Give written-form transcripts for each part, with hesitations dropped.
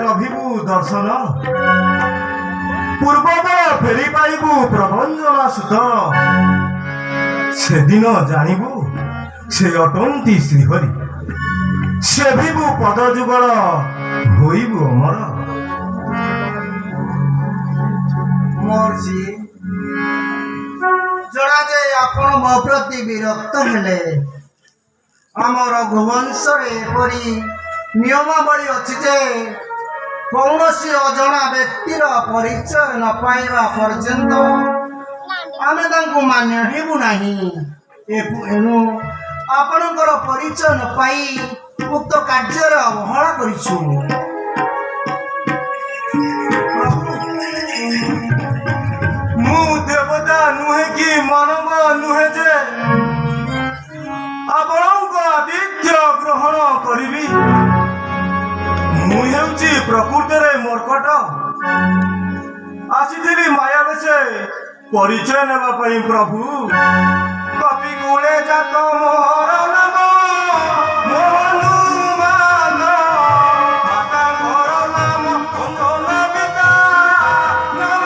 লভিবু দর্শন পূর্বদ ফেরি পাইবু প্রভঞ্জনা সুত সেদিন জানিবু সে অটন্তি শ্রীহরি সেভিবু পদ যুগল হইবু অমর। মর্ষি জଣା ଯେ ଆପଣ ମୋ ପ୍ରତି ବିରକ୍ତ ହେଲେ ଆମ ରଘୁବଂଶରେ ଏପରି ନିୟମାବଳୀ ଅଛି ଯେ କୌଣସି ଅଜଣା ବ୍ୟକ୍ତିର ପରିଚୟ ନ ପାଇବା ପର୍ଯ୍ୟନ୍ତ ଆମେ ତାଙ୍କୁ ମାନ୍ୟ ହେବୁ ନାହିଁ। ଏଣୁ ଆପଣଙ୍କର ପରିଚୟ ନ ପାଇ ଉକ୍ତ କାର୍ଯ୍ୟରେ ଅବହେଳା କରିଛୁ। ମୁଁ ଦେବତା ନୁହେଁ କି ମାନବ ନୁହେଁ ଯେ ଆପଣଙ୍କ ଆତିଥ୍ୟ ଗ୍ରହଣ କରିବି। ମୁଁ ହେଉଛି ପ୍ରକୃତରେ ମର୍କଟ ଆସିଥିଲି ମାୟାବେଶେ ପରିଚୟ ନେବା ପାଇଁ ପ୍ରଭୁ। କପି କୁଳେ ଜାତ ମୋହର ନାମ ହନୁମାନ ମାତାଙ୍କର ନାମ ଅଙ୍ଗନବିତା ନାମ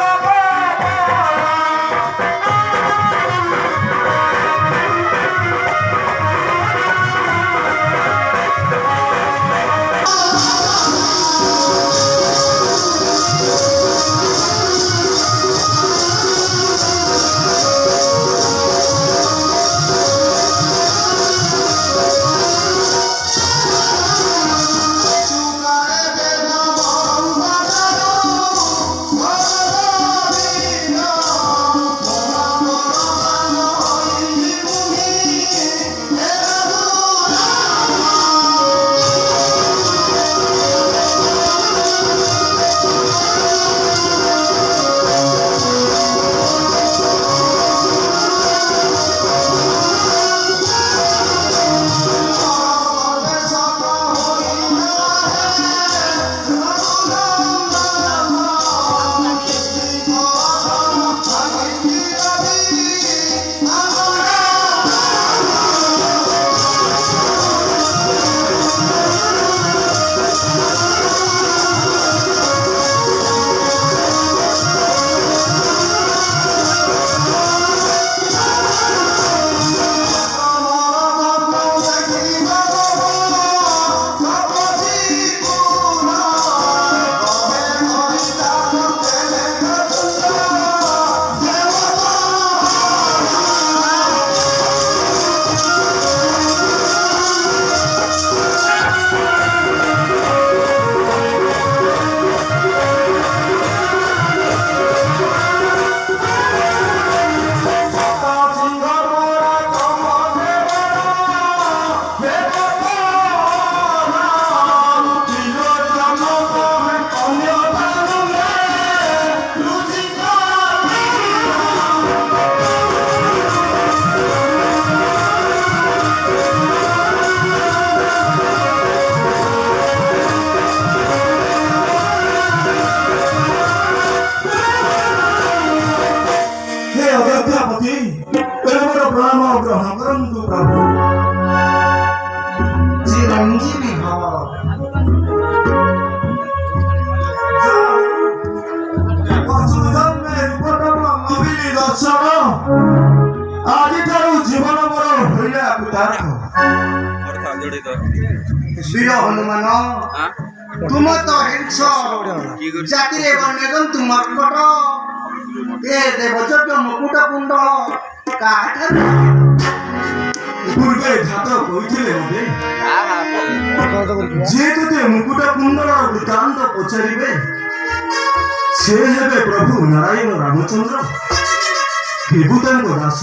চিরঞ্জীবী ভব। ଆଜିଠାରୁ ଜୀବନ ମୋର ହଇଲା ପିତାର୍ଥ। ବୀର ହନୁମାନ ତୁମ ତ ହିଂସ ଜାତିରେ ବନ୍ୟଜନ୍ତୁ ମର୍କଟ ଏ ଦେବଯଜ୍ଞ ମୁକୁଟ କୁଣ୍ଡଳ କାହାଠାରୁ ପୂର୍ବେ ଜାତ କହିଥିଲେ ମୋତେ ଯେ ତୋତେ ମୁକୁଟ କୁଣ୍ଡଳର ବୃତ୍ତାନ୍ତ ପଚାରିବେ ସେ ହେବେ ପ୍ରଭୁ ନାରାୟଣ ରାମଚନ୍ଦ୍ର ହେବୁ ତାଙ୍କ ଦାସ।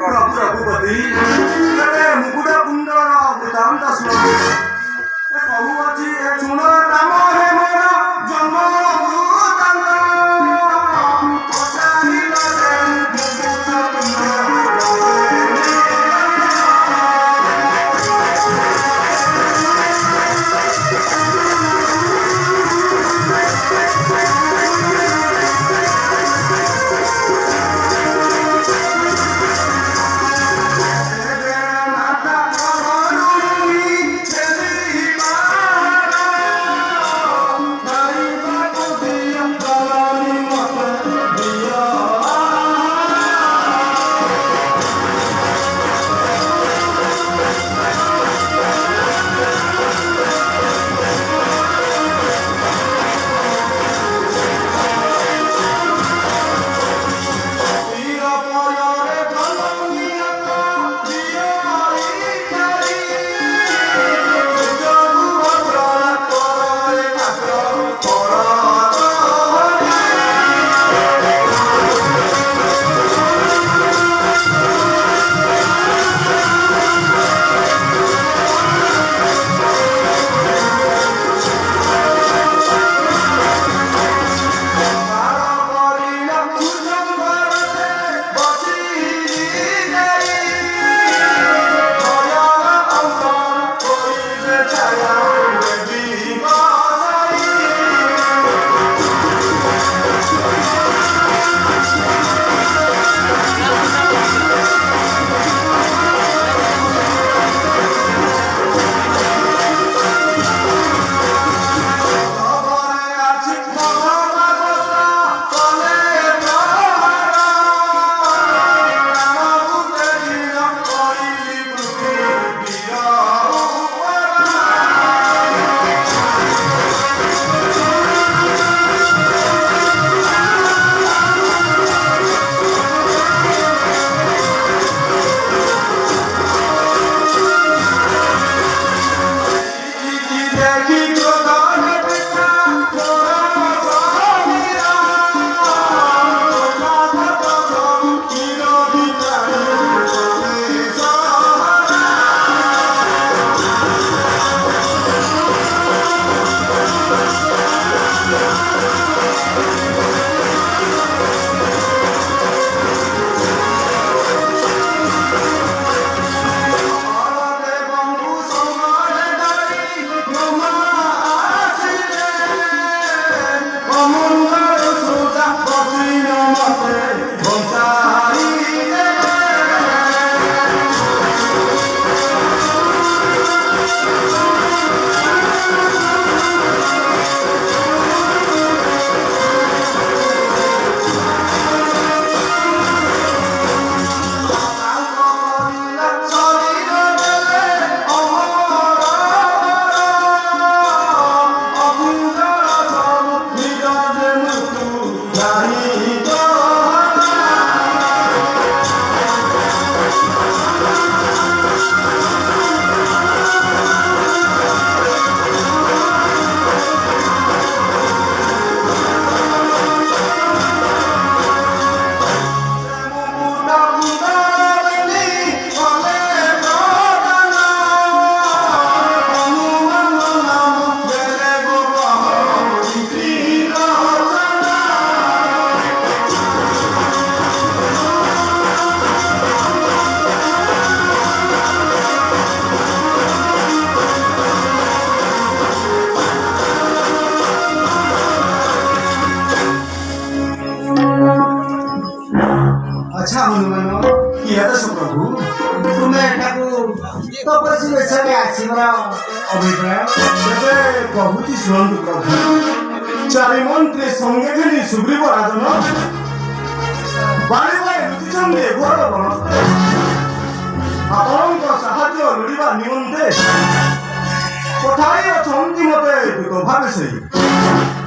ପ୍ରଭୁ ରଘୁପତି ମୁକୁଟ କୁଣ୍ଡଳର ବୃତ୍ତାନ୍ତ ଶୁଣ। କହୁଅଛି ଶୁଣ ରାମ ହେ ମୋର ଜନ୍ମ মাতা अच्छा हनुमान କିଏ ଦେଶ ପ୍ରଭୁ ତୁମେ ଏଠାକୁ ତପସ୍ୟା ବେଶରେ ଆସିବାର ଅଭିପ୍ରାୟ ତେବେ ପ୍ରଭୁଜି ଶୁଣନ୍ତୁ ପ୍ରଭୁ ଚାରି ମନ୍ତ୍ରୀ ସଙ୍ଗେ ଘେନି ସୁଗ୍ରୀବ ରାଜନ ବାଳି ବାଳି ଲୁଚିଛନ୍ତି ଘୋର ବଣସ୍ତେ ଆପଣଙ୍କ ସାହାଯ୍ୟ ଲୋଡ଼ିବା ନିମନ୍ତେ ପଠାଇ ଅଛନ୍ତି ମତେ ଦୂତ ଭାବେ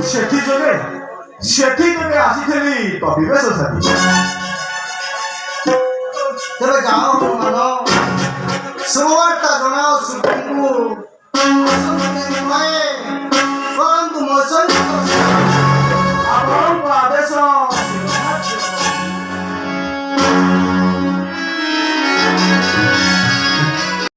ସେଠି ଯୋଗେ ଆସିଥିଲି କବିବେଶ ସାଥି ତେବେ ଯାଅ ହନୁମାନ ଶୁଭବାର୍ତ୍ତା ଜଣାଅ ସୁଗ୍ରୀବଙ୍କୁ କରନ୍ତୁ ମୋ ସହିତ